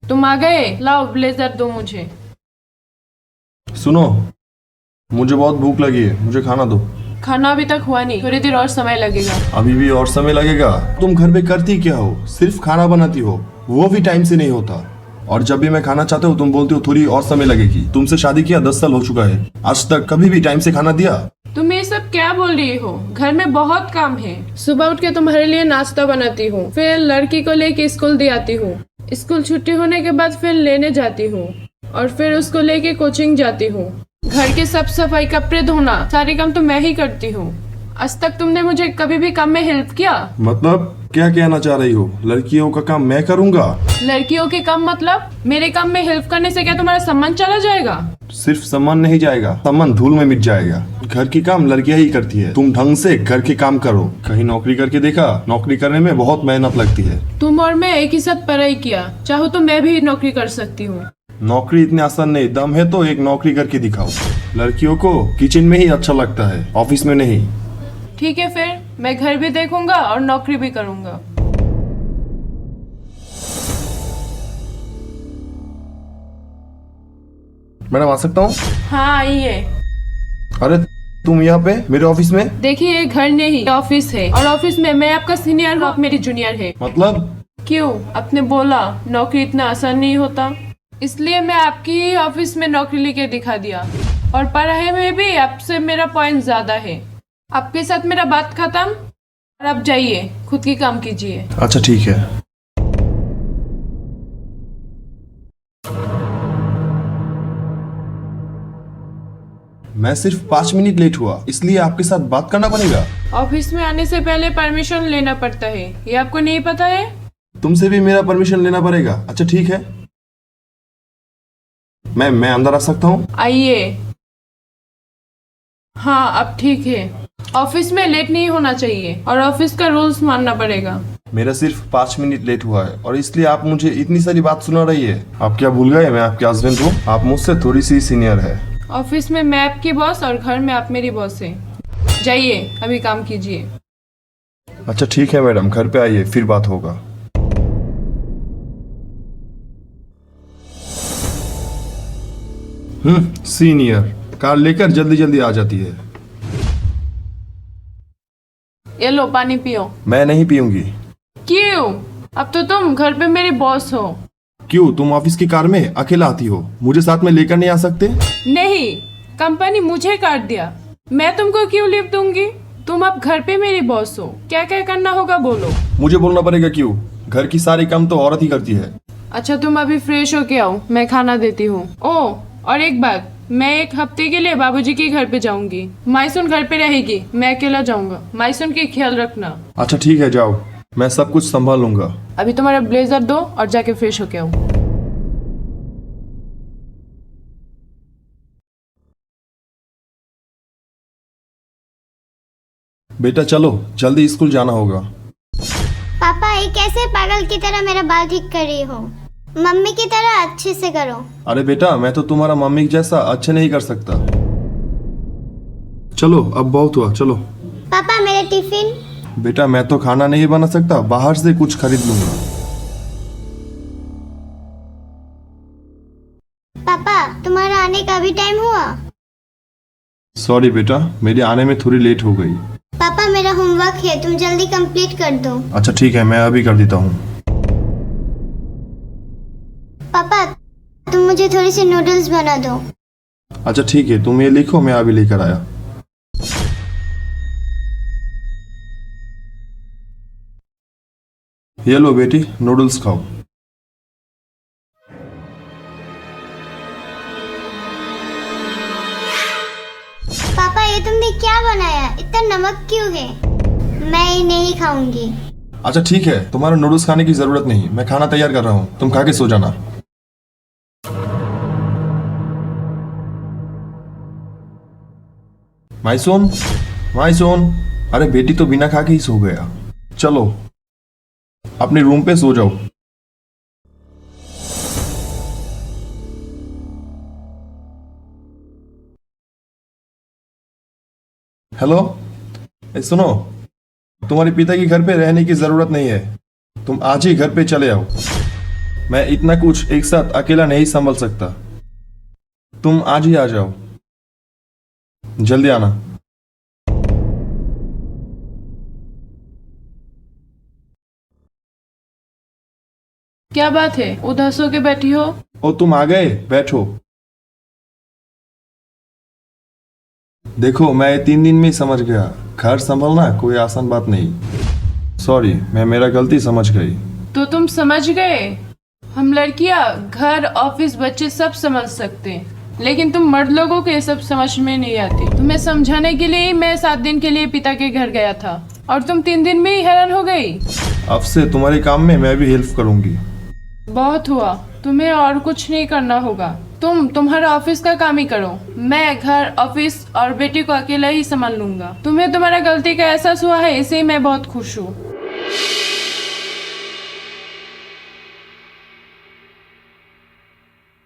तुम आ गए, लाओ ब्लेजर दो मुझे। सुनो, मुझे बहुत भूख लगी है, मुझे खाना दो। खाना अभी तक हुआ नहीं, थोड़ी देर और समय लगेगा। अभी भी और समय लगेगा? तुम घर पे करती क्या हो? सिर्फ खाना बनाती हो, वो भी टाइम से नहीं होता। और जब भी मैं खाना चाहता हूँ तुम बोलती हो थोड़ी और समय लगेगी। तुमसे शादी किया 10 साल हो चुका है, आज तक कभी भी टाइम से खाना दिया? तुम ये सब क्या बोल रही हो? घर में बहुत काम है। सुबह उठ के तुम्हारे लिए नाश्ता बनाती हूँ, फिर लड़की को लेके स्कूल दे आती हूँ। स्कूल छुट्टी होने के बाद फिर लेने जाती हूँ और फिर उसको लेके कोचिंग जाती हूँ। घर के सब सफाई, कपड़े धोना, सारे काम तो मैं ही करती हूँ। आज तक तुमने मुझे कभी भी काम में हेल्प किया? मतलब क्या कहना चाह रही हो? लड़कियों का काम मैं करूंगा? लड़कियों के काम मतलब? मेरे काम में हेल्प करने से क्या तुम्हारा सम्मान चला जाएगा? सिर्फ सम्मान नहीं जाएगा, सम्मान धूल में मिट जाएगा। घर की काम लड़कियां ही करती है, तुम ढंग से घर के काम करो। कहीं नौकरी करके देखा? नौकरी करने में बहुत मेहनत लगती है। तुम और मैं एक ही साथ पढ़ाई किया, चाहो तो मैं भी नौकरी कर सकती हूँ। नौकरी इतनी आसान नहीं, दम है तो एक नौकरी करके दिखाओ। लड़कियों को किचन में ही अच्छा लगता है, ऑफिस में नहीं। ठीक है, फिर मैं घर भी देखूंगा और नौकरी भी करूंगा। मैडम आ सकता हूँ? हाँ आइए। अरे तुम यहाँ पे मेरे ऑफिस में? देखिए, ये घर नहीं ऑफिस है, और ऑफिस में मैं आपका सीनियर हूँ, आप मेरी जूनियर है। मतलब? क्यों, आपने बोला नौकरी इतना आसान नहीं होता, इसलिए मैं आपकी ही ऑफिस में नौकरी लेके दिखा दिया। और पढ़ाई में भी आपसे मेरा पॉइंट ज्यादा है। आपके साथ मेरा बात खत्म, और आप जाइए, खुद की काम कीजिए। अच्छा ठीक है। मैं सिर्फ 5 मिनट लेट हुआ, इसलिए आपके साथ बात करना पड़ेगा। ऑफिस में आने से पहले परमिशन लेना पड़ता है, ये आपको नहीं पता है? तुमसे भी मेरा परमिशन लेना पड़ेगा? अच्छा ठीक है, मैं अंदर आ सकता हूँ? आइए। हाँ अब ठीक है। ऑफिस में लेट नहीं होना चाहिए और ऑफिस का रूल्स मानना पड़ेगा। मेरा सिर्फ 5 मिनट लेट हुआ है और इसलिए आप मुझे इतनी सारी बात सुना रही है। आप क्या भूल गए मैं आपके हस्बैंड हूँ? आप मुझसे थोड़ी सी सीनियर है। ऑफिस में मैं आपकी बॉस और घर में आप मेरी बॉस है। जाइए, अभी काम कीजिए। अच्छा ठीक है मैडम, घर पे आइए फिर बात होगा। सीनियर कार लेकर जल्दी जल्दी आ जाती है। ये लो पानी पियो। मैं नहीं पीऊंगी। क्यों? अब तो तुम घर पे मेरी बॉस हो। क्यों, तुम ऑफिस की कार में अकेला आती हो, मुझे साथ में लेकर नहीं आ सकते? नहीं, कंपनी मुझे काट दिया, मैं तुमको क्यों लीव दूंगी? तुम अब घर पे मेरी बॉस हो, क्या क्या करना होगा बोलो। मुझे बोलना पड़ेगा क्यों? घर की सारी काम तो औरत ही करती है। अच्छा तुम अभी फ्रेश होके आओ, मैं खाना देती हूँ। ओ और एक बात, मैं एक हफ्ते के लिए बाबूजी के घर पे जाऊंगी। मायसून घर पे रहेगी, मैं अकेला जाऊंगा। मायसून की ख्याल रखना। अच्छा ठीक है, जाओ, मैं सब कुछ संभाल लूंगा। अभी तुम्हारा ब्लेजर दो और जाके फ्रेश होके आओ। बेटा चलो, जल्दी स्कूल जाना होगा। पापा ये कैसे पागल की तरह मेरा बाल ठीक कर रही हो? मम्मी की तरह अच्छे से करो। अरे बेटा, मैं तो तुम्हारा मम्मी जैसा अच्छे नहीं कर सकता। चलो अब बहुत हुआ, चलो। पापा मेरे टिफिन। बेटा मैं तो खाना नहीं बना सकता, बाहर से कुछ खरीद लूंगा। पापा तुम्हारा आने का भी टाइम हुआ? सॉरी बेटा, मेरे आने में थोड़ी लेट हो गई। पापा मेरा होमवर्क है, तुम जल्दी कंप्लीट कर दो। अच्छा ठीक है, मैं अभी कर देता हूँ। पापा तुम मुझे थोड़ी सी नूडल्स बना दो। अच्छा ठीक है, तुम ये लिखो, मैं अभी लेकर आया। ये लो बेटी, नूडल्स खाओ। पापा ये तुमने क्या बनाया? इतना नमक क्यों है? मैं ये नहीं खाऊंगी। अच्छा ठीक है, तुम्हारा नूडल्स खाने की जरूरत नहीं, मैं खाना तैयार कर रहा हूँ, तुम खा के सो जाना। मायसून, मायसून, अरे बेटी तो बिना खा के ही सो गया। चलो अपने रूम पे सो जाओ। हेलो, सुनो, तुम्हारे पिता की घर पे रहने की जरूरत नहीं है, तुम आज ही घर पे चले आओ। मैं इतना कुछ एक साथ अकेला नहीं संभल सकता। तुम आज ही आ जाओ, जल्दी आना। क्या बात है, उधर सो के बैठी हो? ओ तुम आ गए, बैठो। देखो मैं 3 दिन में ही समझ गया, घर संभलना कोई आसान बात नहीं। सॉरी, मैं मेरा गलती समझ गई। तो तुम समझ गए? हम लड़कियां घर, ऑफिस, बच्चे सब समझ सकते हैं, लेकिन तुम मर्द लोगों को ये सब समझ में नहीं आती। तुम्हें समझाने के लिए ही मैं 7 दिन के लिए पिता के घर गया था और तुम 3 दिन में ही हैरान हो गई। अब से तुम्हारे काम में मैं भी हेल्प करूंगी। बहुत हुआ, तुम्हें और कुछ नहीं करना होगा। तुम्हारा ऑफिस का काम ही करो। मैं घर, ऑफिस और बेटी को अकेला ही संभाल लूंगा। तुम्हें तुम्हारा गलती का एहसास हुआ है, इसे ही मैं बहुत खुश हूँ।